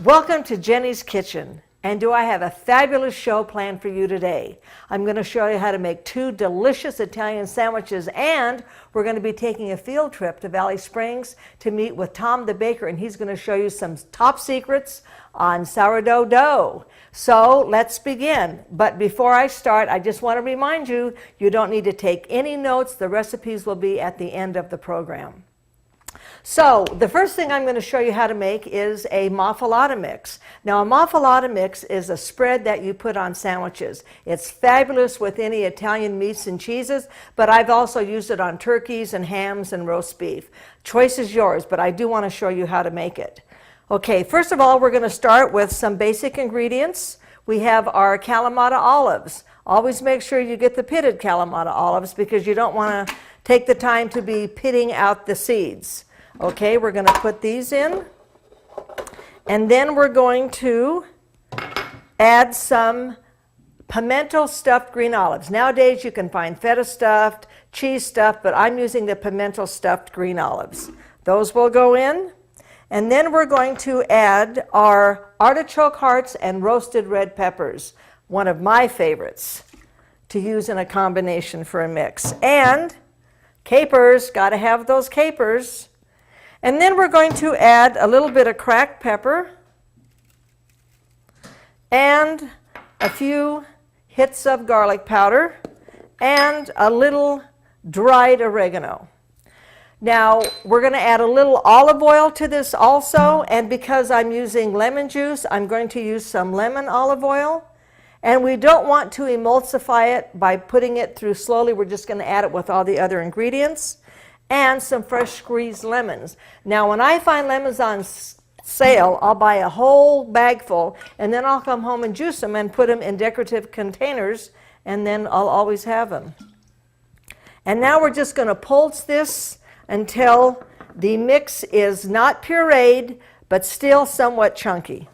Welcome to Jenny's Kitchen, and do I have a fabulous show planned for you today. I'm going to show you how to make 2 delicious Italian sandwiches, and we're going to be taking a field trip to Valley Springs to meet with Tom the baker, and he's going to show you some top secrets on sourdough dough. So let's begin. But before I start, I just want to remind you, you don't need to take any notes. The recipes will be at the end of the program. So the first thing I'm going to show you how to make is a Muffaletta mix. Now a Muffaletta mix is a spread that you put on sandwiches. It's fabulous with any Italian meats and cheeses, but I've also used it on turkeys and hams and roast beef. Choice is yours, but I do want to show you how to make it. Okay, first of all, we're going to start with some basic ingredients. We have our Kalamata olives. Always make sure you get the pitted Kalamata olives because you don't want to take the time to be pitting out the seeds. Okay, we're going to put these in, and then we're going to add some pimento stuffed green olives. Nowadays you can find feta stuffed, cheese stuffed, but I'm using the pimento stuffed green olives. Those will go in, and then we're going to add our artichoke hearts and roasted red peppers, one of my favorites to use in a combination for a mix. And capers, got to have those capers. And then we're going to add a little bit of cracked pepper and a few hits of garlic powder and a little dried oregano. Now we're going to add a little olive oil to this also, and because I'm using lemon juice, I'm going to use some lemon olive oil. And we don't want to emulsify it by putting it through slowly. We're just going to add it with all the other ingredients. And some fresh squeezed lemons. Now when I find lemons on sale, I'll buy a whole bag full, and then I'll come home and juice them and put them in decorative containers, and then I'll always have them. And now we're just going to pulse this until the mix is not pureed, but still somewhat chunky.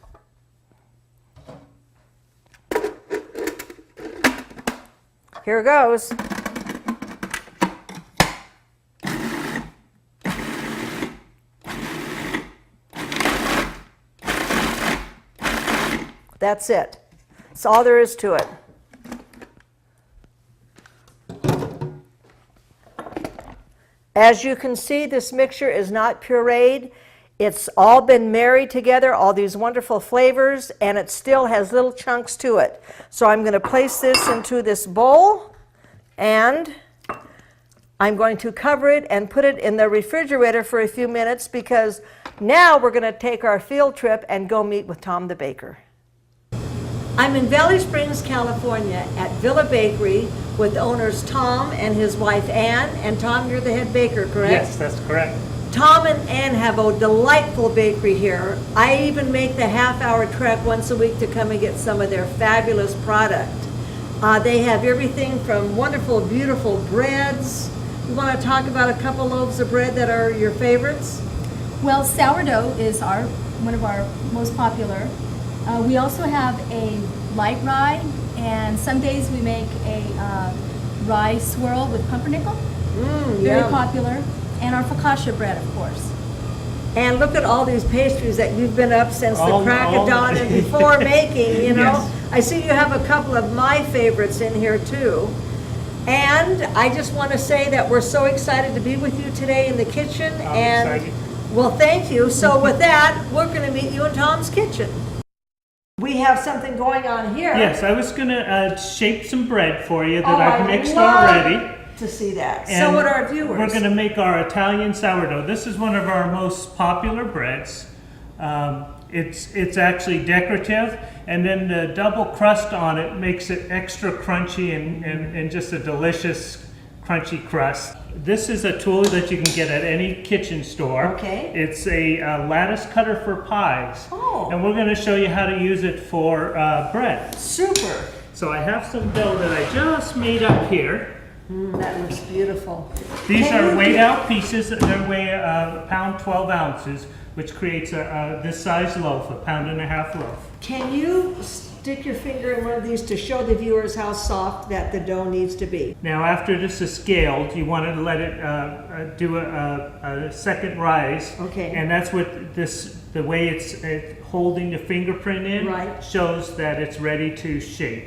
Here goes. That's it. That's all there is to it. As you can see, this mixture is not pureed. It's all been married together, all these wonderful flavors, and it still has little chunks to it. So I'm going to place this into this bowl, and I'm going to cover it and put it in the refrigerator for a few minutes, because now we're going to take our field trip and go meet with Tom the baker. I'm in Valley Springs, California at Villa Bakery with owners Tom and his wife Ann. And Tom, you're the head baker, correct? Yes, that's correct. Tom and Ann have a delightful bakery here. I even make the half-hour trek once a week to come and get some of their fabulous product. They have everything from wonderful, beautiful breads. You want to talk about a couple loaves of bread that are your favorites? Well, sourdough is one of our most popular. We also have a light rye, and some days we make a rye swirl with pumpernickel. Very popular. And our focaccia bread, of course. And look at all these pastries that you've been up since the crack of dawn and before making, you know. Yes. I see you have a couple of my favorites in here too. And I just want to say that we're so excited to be with you today in the kitchen. I'm excited. Well, thank you. So with that, we're going to meet you in Tom's kitchen. We have something going on here. Yes, I was going to shape some bread for you that I've mixed already. To see that. And so what are our viewers? We're going to make our Italian sourdough. This is one of our most popular breads. It's actually decorative, and then the double crust on it makes it extra crunchy and just a delicious crunchy crust. This is a tool that you can get at any kitchen store. Okay. It's a lattice cutter for pies. Oh. And we're going to show you how to use it for bread. Super. So I have some dough that I just made up here. That looks beautiful. These are weighed out pieces. They weigh a pound 12 ounces, which creates this size loaf, a pound and a half loaf. Can you stick your finger in one of these to show the viewers how soft that the dough needs to be. Now after this is scaled, you want to let it do a second rise. Okay. And that's what the way it's holding the fingerprint in Right. shows that it's ready to shape.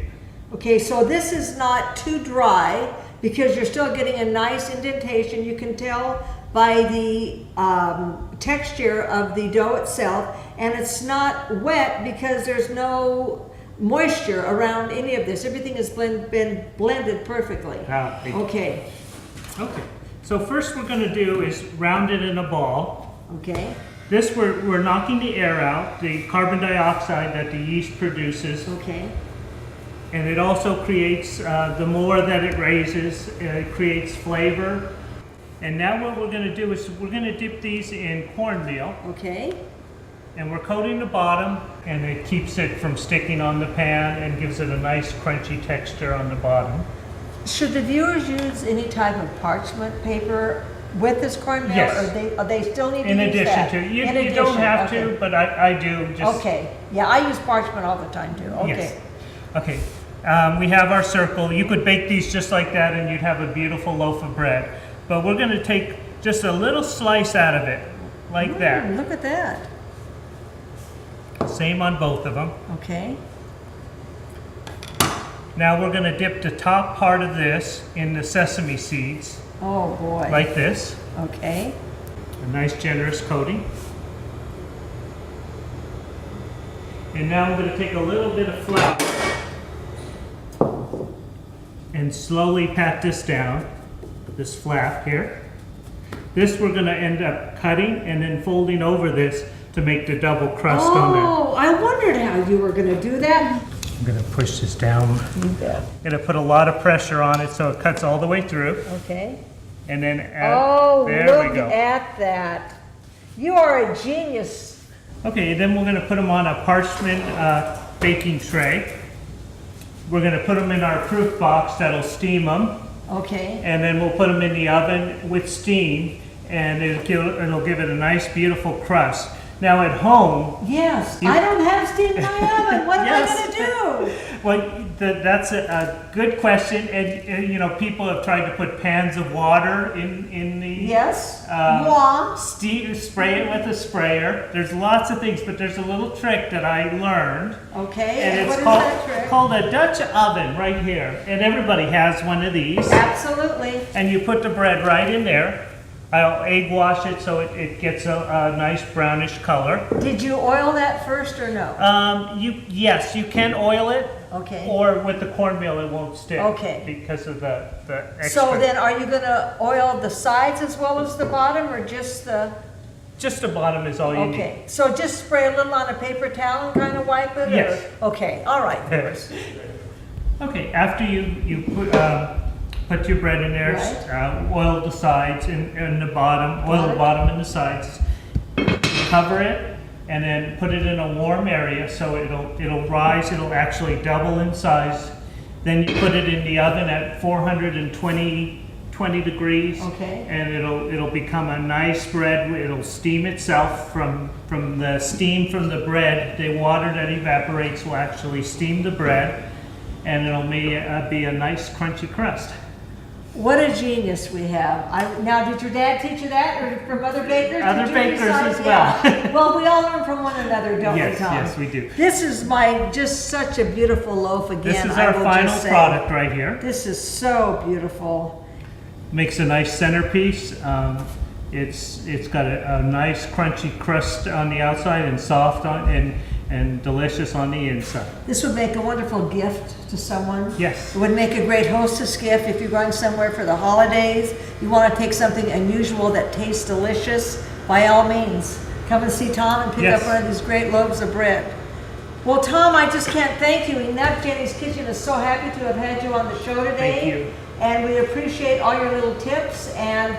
Okay, so this is not too dry because you're still getting a nice indentation. You can tell by the texture of the dough itself, and it's not wet because there's no moisture around any of this. Everything has been blended perfectly. Okay, Okay. So first we're going to do is round it in a ball. okay, This we're knocking the air out, the carbon dioxide that the yeast produces. okay. And it also creates, the more that it raises, it creates flavor. And now what we're going to do is we're going to dip these in cornmeal. Okay. And we're coating the bottom, and it keeps it from sticking on the pan and gives it a nice crunchy texture on the bottom. Should the viewers use any type of parchment paper with this cornmeal? Yes. Or they still need to In use addition that? to, you In don't addition, have okay. to, but I do. Just, Okay, yeah, I use parchment all the time too. Okay. Yes. Okay. We have our circle. You could bake these just like that and you'd have a beautiful loaf of bread. But we're going to take just a little slice out of it, like that. Look at that. Same on both of them. Okay. Now we're going to dip the top part of this in the sesame seeds, Oh boy. like this. Okay. A nice generous coating. And now I'm going to take a little bit of flour and slowly pat this down, this flap here. This we're going to end up cutting and then folding over this to make the double crust on there. Oh, I wondered how you were going to do that. I'm going to push this down. You bet. I'm going to put a lot of pressure on it so it cuts all the way through. Okay. And then Oh, there look we go. at that. You are a genius. Okay, then we're going to put them on a parchment baking tray. We're going to put them in our proof box that'll steam them. Okay. And then we'll put them in the oven with steam, and it'll give it a nice, beautiful crust. Now at home, Yes. I don't have steam in my oven. What am Yes. I going to do? well, that's a good question, and you know, people have tried to put pans of water in the Yes. Uh, spray it with a sprayer. There's lots of things, but there's a little trick that I learned. Okay. And What it's is that trick? called a Dutch oven right here. And everybody has one of these. Absolutely. And you put the bread right in there. I'll egg wash it so it gets a nice brownish color. Did you oil that first or no? Yes, you can oil it. Okay. Or with the cornmeal it won't stick. Okay. Because of the extra. So then are you going to oil the sides as well as the bottom, or just the... Just the bottom is all you need. Okay, so just spray a little on a paper towel and kind of wipe it? Yes. Or? Okay, all right. Okay, after you put your bread in there, Right. oil the sides and the bottom, oil the bottom and the sides, cover it, and then put it in a warm area so it'll rise, it'll actually double in size. Then you put it in the oven at 420 degrees, Okay. and it'll become a nice bread. It'll steam itself from the steam from the bread. The water that evaporates will actually steam the bread, and it'll be a nice crunchy crust. What a genius we have. Now, did your dad teach you that, or from other bakers? Other Did you bakers decide- as well. Yeah. Well, we all learn from one another, don't Yes, we, Tom? yes, we do. This is just such a beautiful loaf again. This is I our will final just say. product right here. This is so beautiful. Makes a nice centerpiece. It's got a nice crunchy crust on the outside and soft and delicious on the inside. This would make a wonderful gift to someone. Yes. It would make a great hostess gift if you're going somewhere for the holidays. You want to take something unusual that tastes delicious, by all means, come and see Tom and pick Yes. up one of these great loaves of bread. Well, Tom, I just can't thank you enough. Jenny's Kitchen is so happy to have had you on the show today. Thank you. And we appreciate all your little tips. And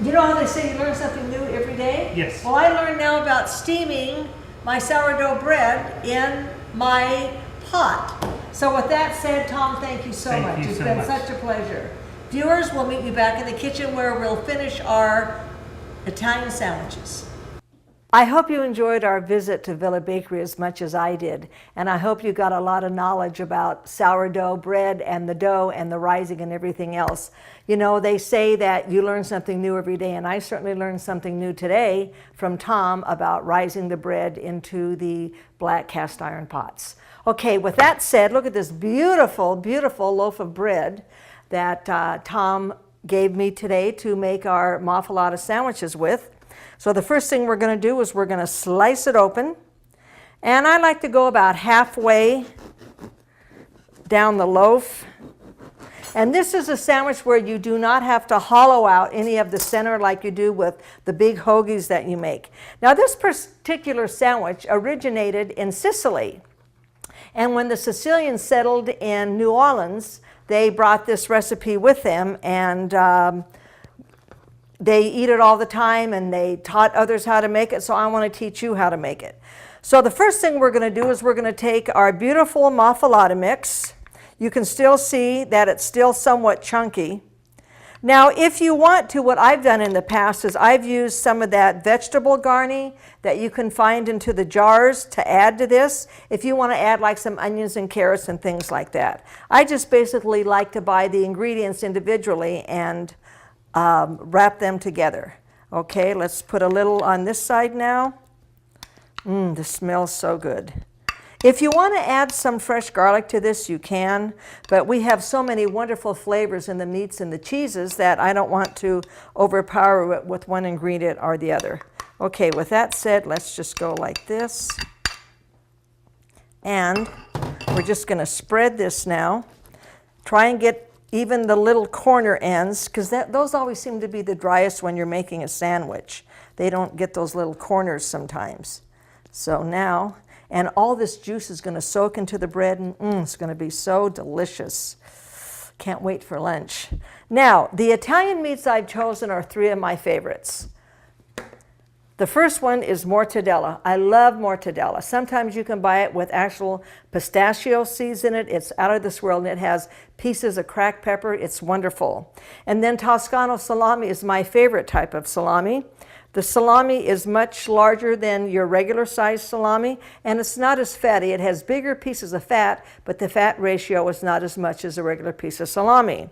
you know how they say you learn something new every day? Yes. Well, I learned now about steaming my sourdough bread in my pot. So with that said, Tom, thank you so Thank much. you It's so been much. such a pleasure. Viewers, we'll meet you back in the kitchen where we'll finish our Italian sandwiches. I hope you enjoyed our visit to Villa Bakery as much as I did, and I hope you got a lot of knowledge about sourdough bread and the dough and the rising and everything else. You know, they say that you learn something new every day, and I certainly learned something new today from Tom about rising the bread into the black cast iron pots. Okay, with that said, look at this beautiful, beautiful loaf of bread that Tom gave me today to make our Muffaletta sandwiches with. So the first thing we're going to do is we're going to slice it open. And I like to go about halfway down the loaf. And this is a sandwich where you do not have to hollow out any of the center like you do with the big hoagies that you make. Now this particular sandwich originated in Sicily. And when the Sicilians settled in New Orleans, they brought this recipe with them, and they eat it all the time, and they taught others how to make it, so I want to teach you how to make it. So the first thing we're going to do is we're going to take our beautiful Muffaletta mix. You can still see that it's still somewhat chunky. Now, if you want to, what I've done in the past is I've used some of that vegetable garni that you can find into the jars to add to this, if you want to add like some onions and carrots and things like that. I just basically like to buy the ingredients individually and wrap them together. Okay, let's put a little on this side now. This smells so good. If you want to add some fresh garlic to this, you can, but we have so many wonderful flavors in the meats and the cheeses that I don't want to overpower it with one ingredient or the other. Okay, with that said, let's just go like this. And we're just going to spread this now. Try and get even the little corner ends, because those always seem to be the driest when you're making a sandwich. They don't get those little corners sometimes. So now, and all this juice is going to soak into the bread, and it's going to be so delicious. Can't wait for lunch. Now, the Italian meats I've chosen are three of my favorites. The first one is mortadella. I love mortadella. Sometimes you can buy it with actual pistachio seeds in it. It's out of this world, and it has pieces of cracked pepper. It's wonderful. And then Toscano salami is my favorite type of salami. The salami is much larger than your regular size salami, and it's not as fatty. It has bigger pieces of fat, but the fat ratio is not as much as a regular piece of salami.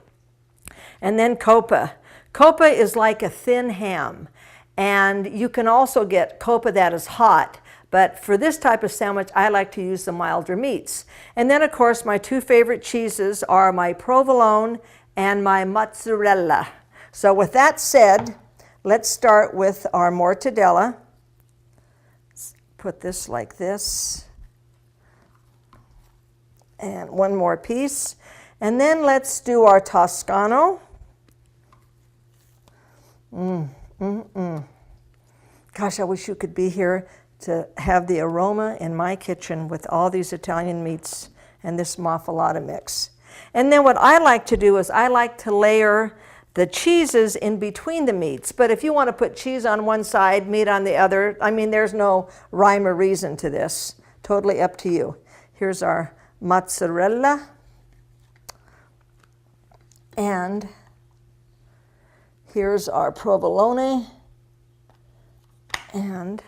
And then coppa. Coppa is like a thin ham. And you can also get coppa that is hot, but for this type of sandwich, I like to use the milder meats. And then, of course, my two favorite cheeses are my provolone and my mozzarella. So with that said, let's start with our mortadella. Let's put this like this. And one more piece. And then let's do our Toscano. Gosh, I wish you could be here to have the aroma in my kitchen with all these Italian meats and this Muffaletta mix. And then what I like to do is I like to layer the cheeses in between the meats. But if you want to put cheese on one side, meat on the other, I mean, there's no rhyme or reason to this. Totally up to you. Here's our mozzarella. And here's our provolone. And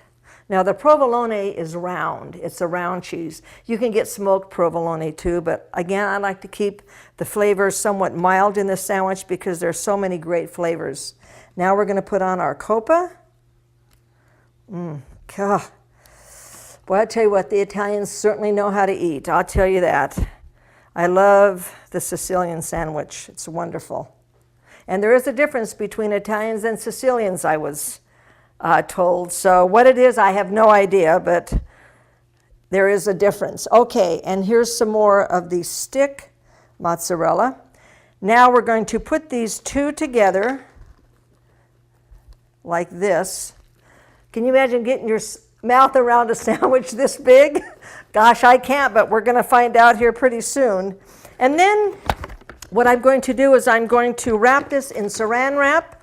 now the provolone is round. It's a round cheese. You can get smoked provolone too, but again, I like to keep the flavors somewhat mild in the sandwich because there's so many great flavors. Now we're going to put on our coppa. God. Boy, I tell you what, the Italians certainly know how to eat. I'll tell you that. I love the Sicilian sandwich. It's wonderful. And there is a difference between Italians and Sicilians, I was told. So what it is, I have no idea, but there is a difference. Okay, and here's some more of the stick mozzarella. Now we're going to put these two together like this. Can you imagine getting your mouth around a sandwich this big? Gosh, I can't, but we're going to find out here pretty soon. And then what I'm going to do is I'm going to wrap this in saran wrap,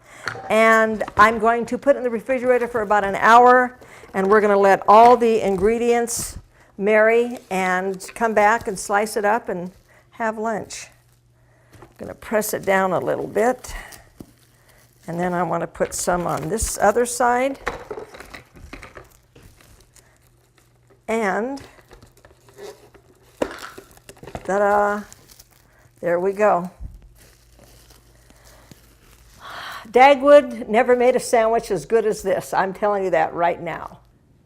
and I'm going to put it in the refrigerator for about an hour, and we're going to let all the ingredients marry and come back and slice it up and have lunch. I'm going to press it down a little bit, and then I want to put some on this other side. And ta-da, there we go. Dagwood never made a sandwich as good as this. I'm telling you that right now.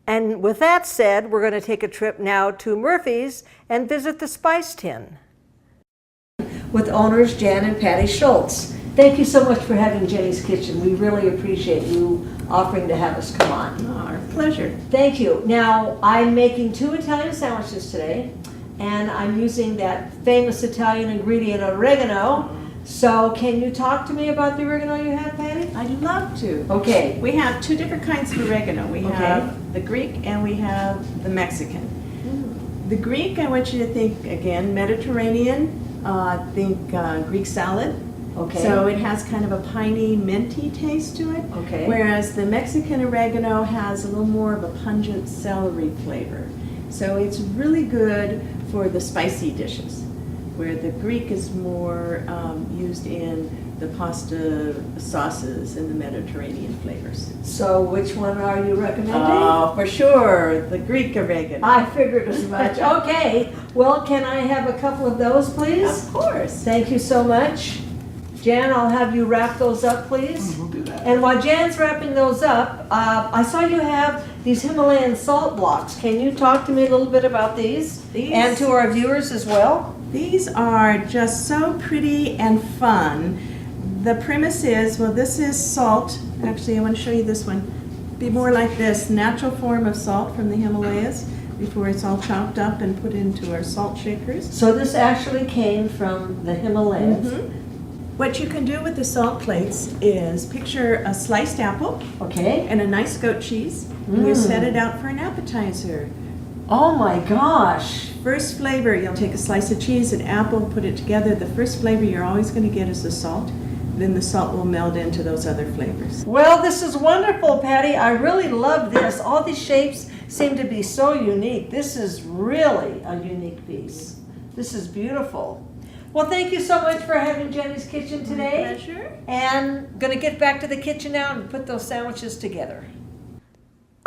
And with that said, we're going to take a trip now to Murphy's and visit the Spice Tin with owners Jan and Patty Schultz. Thank you so much for having Jenny's Kitchen. We really appreciate you offering to have us come on. Our pleasure. Thank you. Now, I'm making 2 Italian sandwiches today, and I'm using that famous Italian ingredient, oregano. So can you talk to me about the oregano you have, Patty? I'd love to. Okay. We have 2 different kinds of oregano. We Okay. have the Greek and we have the Mexican. The Greek, I want you to think, again, Mediterranean. Think Greek salad. Okay. So it has kind of a piney, minty taste to it. Okay. Whereas the Mexican oregano has a little more of a pungent celery flavor. So it's really good for the spicy dishes, where the Greek is more used in the pasta sauces and the Mediterranean flavors. So which one are you recommending? Oh, for sure, the Greek oregano. I figured as much. Okay. Well, can I have a couple of those, please? Of course. Thank you so much. Jan, I'll have you wrap those up, please. We'll do that. And while Jan's wrapping those up, I saw you have these Himalayan salt blocks. Can you talk to me a little bit about these? And to our viewers as well? These are just so pretty and fun. The premise is, well, this is salt. Actually, I want to show you this one. Be more like this, natural form of salt from the Himalayas before it's all chopped up and put into our salt shakers. So this actually came from the Himalayas. What you can do with the salt plates is picture a sliced apple Okay. and a nice goat cheese. And you set it out for an appetizer. Oh my gosh. First flavor, you'll take a slice of cheese and apple, put it together. The first flavor you're always going to get is the salt. Then the salt will meld into those other flavors. Well, this is wonderful, Patty. I really love this. All these shapes seem to be so unique. This is really a unique piece. This is beautiful. Well, thank you so much for having Jenny's Kitchen today. My pleasure. And going to get back to the kitchen now and put those sandwiches together.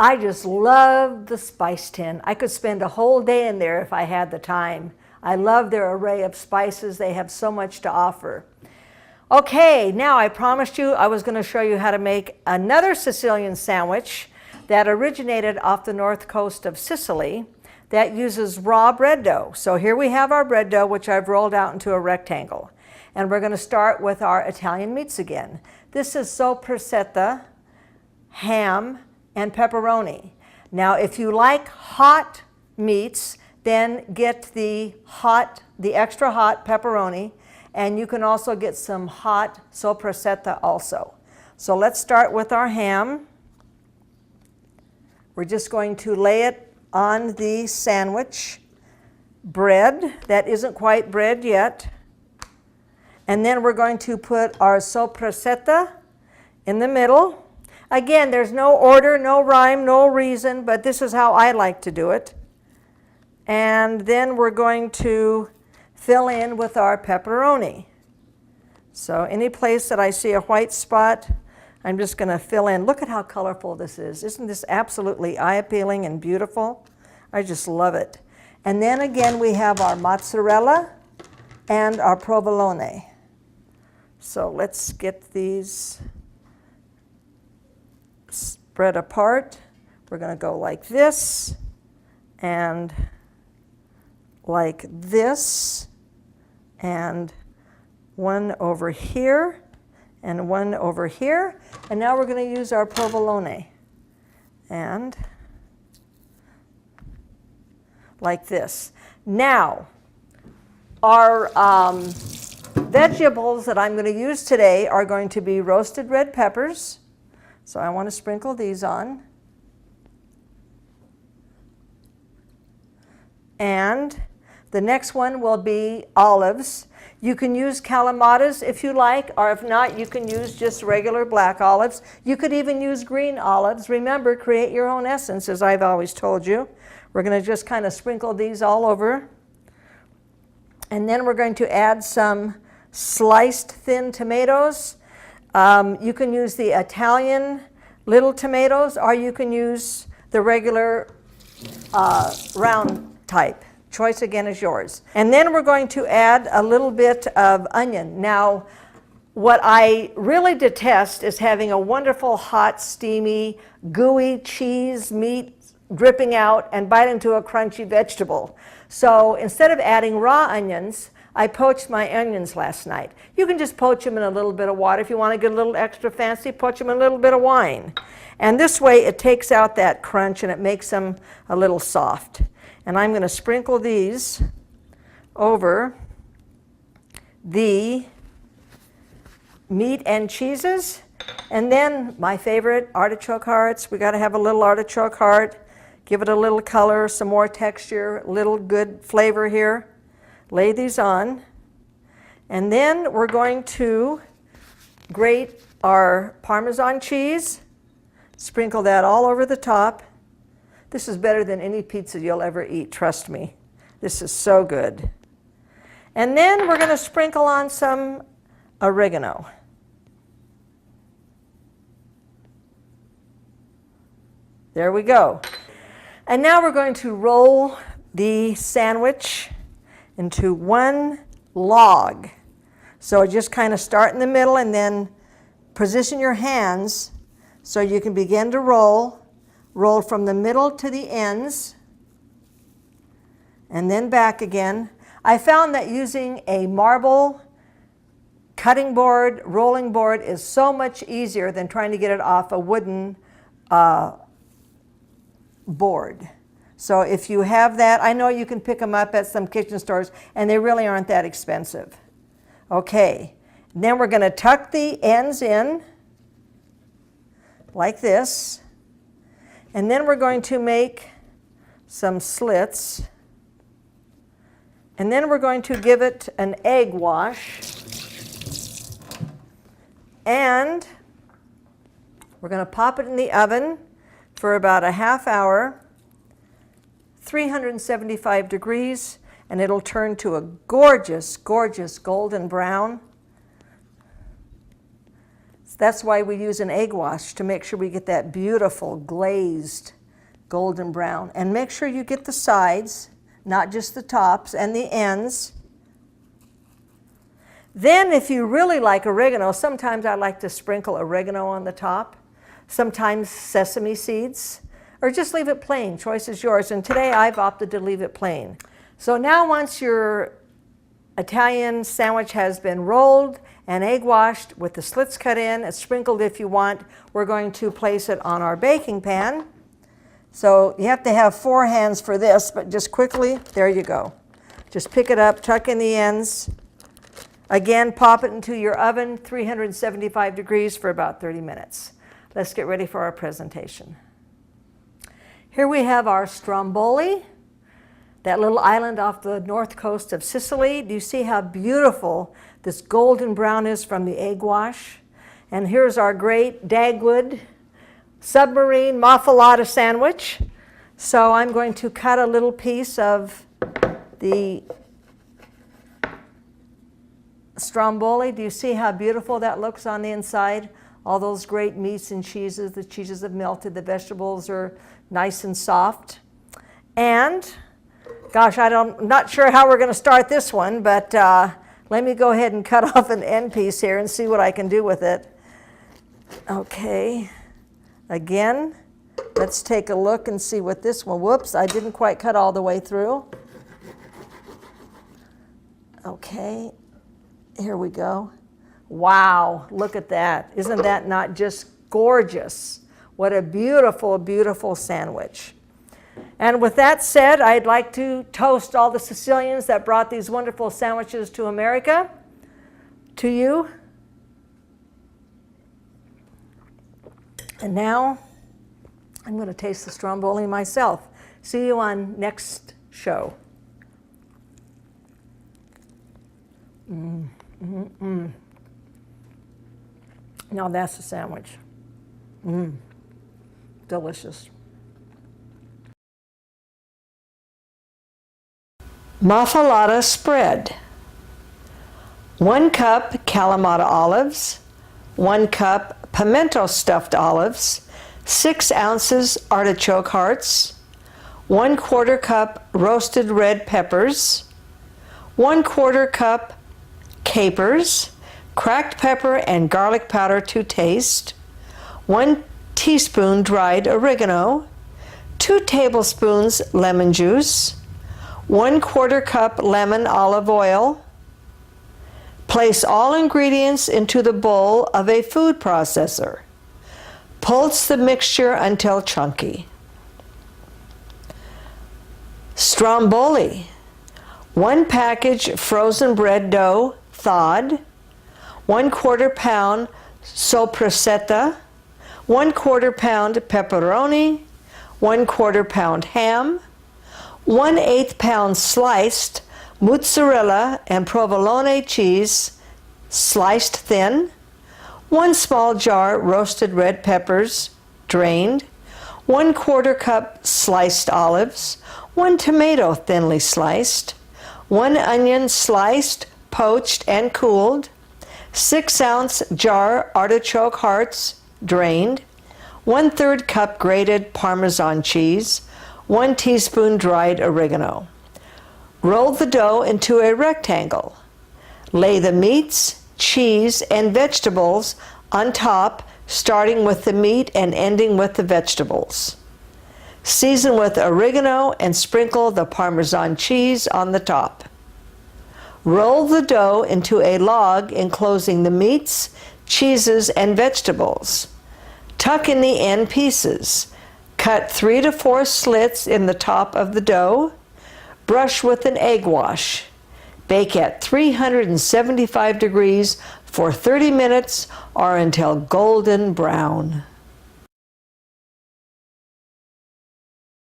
I just love the Spice Tin. I could spend a whole day in there if I had the time. I love their array of spices. They have so much to offer. Okay, now I promised you I was going to show you how to make another Sicilian sandwich that originated off the north coast of Sicily that uses raw bread dough. So here we have our bread dough, which I've rolled out into a rectangle. And we're going to start with our Italian meats again. This is soppressata, ham, and pepperoni. Now, if you like hot meats, then get the extra hot pepperoni, and you can also get some hot soppressata also. So let's start with our ham. We're just going to lay it on the sandwich bread that isn't quite bread yet. And then we're going to put our soppressata in the middle. Again, there's no order, no rhyme, no reason, but this is how I like to do it. And then we're going to fill in with our pepperoni. So any place that I see a white spot, I'm just going to fill in. Look at how colorful this is. Isn't this absolutely eye-appealing and beautiful? I just love it. And then again, we have our mozzarella and our provolone. So let's get these spread apart. We're going to go like this and like this, and one over here and one over here. And now we're going to use our provolone. And like this. Now, our vegetables that I'm going to use today are going to be roasted red peppers. So I want to sprinkle these on. And the next one will be olives. You can use calamatas if you like, or if not, you can use just regular black olives. You could even use green olives. Remember, create your own essence, as I've always told you. We're going to just kind of sprinkle these all over. And then we're going to add some sliced thin tomatoes. You can use the Italian little tomatoes, or you can use the regular round type. Choice again is yours. And then we're going to add a little bit of onion. Now, what I really detest is having a wonderful, hot, steamy, gooey cheese meat dripping out and bite into a crunchy vegetable. So instead of adding raw onions, I poached my onions last night. You can just poach them in a little bit of water. If you want to get a little extra fancy, poach them in a little bit of wine. And this way it takes out that crunch and it makes them a little soft. And I'm going to sprinkle these over the meat and cheeses. And then my favorite, artichoke hearts. We got to have a little artichoke heart. Give it a little color, some more texture, a little good flavor here. Lay these on. And then we're going to grate our Parmesan cheese. Sprinkle that all over the top. This is better than any pizza you'll ever eat, trust me. This is so good. And then we're going to sprinkle on some oregano. There we go. And now we're going to roll the sandwich into one log. So just kind of start in the middle and then position your hands so you can begin to roll. Roll from the middle to the ends and then back again. I found that using a marble cutting board, rolling board is so much easier than trying to get it off a wooden board. So if you have that, I know you can pick them up at some kitchen stores and they really aren't that expensive. Okay, then we're going to tuck the ends in like this. And then we're going to make some slits. And then we're going to give it an egg wash. And we're going to pop it in the oven for about a half hour, 375 degrees, and it'll turn to a gorgeous, gorgeous golden brown. That's why we use an egg wash, to make sure we get that beautiful glazed golden brown. And make sure you get the sides, not just the tops and the ends. Then if you really like oregano, sometimes I like to sprinkle oregano on the top, sometimes sesame seeds, or just leave it plain. Choice is yours. And today I've opted to leave it plain. So now once your Italian sandwich has been rolled and egg washed with the slits cut in, it's sprinkled if you want, we're going to place it on our baking pan. So you have to have 4 hands for this, but just quickly, there you go. Just pick it up, tuck in the ends. Again, pop it into your oven, 375 degrees for about 30 minutes. Let's get ready for our presentation. Here we have our stromboli, that little island off the north coast of Sicily. Do you see how beautiful this golden brown is from the egg wash? And here's our great Dagwood submarine Muffaletta sandwich. So I'm going to cut a little piece of the stromboli. Do you see how beautiful that looks on the inside? All those great meats and cheeses. The cheeses have melted. The vegetables are nice and soft. And gosh, I'm not sure how we're going to start this one, but let me go ahead and cut off an end piece here and see what I can do with it. Okay. Again, let's take a look and see what this one, whoops, I didn't quite cut all the way through. Okay, here we go. Wow, look at that. Isn't that not just gorgeous? What a beautiful, beautiful sandwich. And with that said, I'd like to toast all the Sicilians that brought these wonderful sandwiches to America, to you. And now I'm going to taste the stromboli myself. See you on next show. Now that's a sandwich. Delicious. Muffaletta spread. 1 cup Kalamata olives, 1 cup pimento stuffed olives, 6 ounces artichoke hearts, 1/4 cup roasted red peppers, 1/4 cup capers, cracked pepper and garlic powder to taste, 1 teaspoon dried oregano, 2 tablespoons lemon juice, 1/4 cup lemon olive oil. Place all ingredients into the bowl of a food processor. Pulse the mixture until chunky. Stromboli. 1 package frozen bread dough, thawed. 1/4 pound soppressata. 1/4 pound pepperoni. 1/4 pound ham. 1/8 pound sliced mozzarella and provolone cheese, sliced thin. 1 small jar roasted red peppers, drained. 1/4 cup sliced olives. 1 tomato thinly sliced. 1 onion sliced, poached, and cooled. 6-ounce jar artichoke hearts, drained. 1/3 cup grated Parmesan cheese. 1 teaspoon dried oregano. Roll the dough into a rectangle. Lay the meats, cheese, and vegetables on top, starting with the meat and ending with the vegetables. Season with oregano and sprinkle the Parmesan cheese on the top. Roll the dough into a log enclosing the meats, cheeses, and vegetables. Tuck in the end pieces. Cut 3 to 4 slits in the top of the dough. Brush with an egg wash. Bake at 375 degrees for 30 minutes or until golden brown.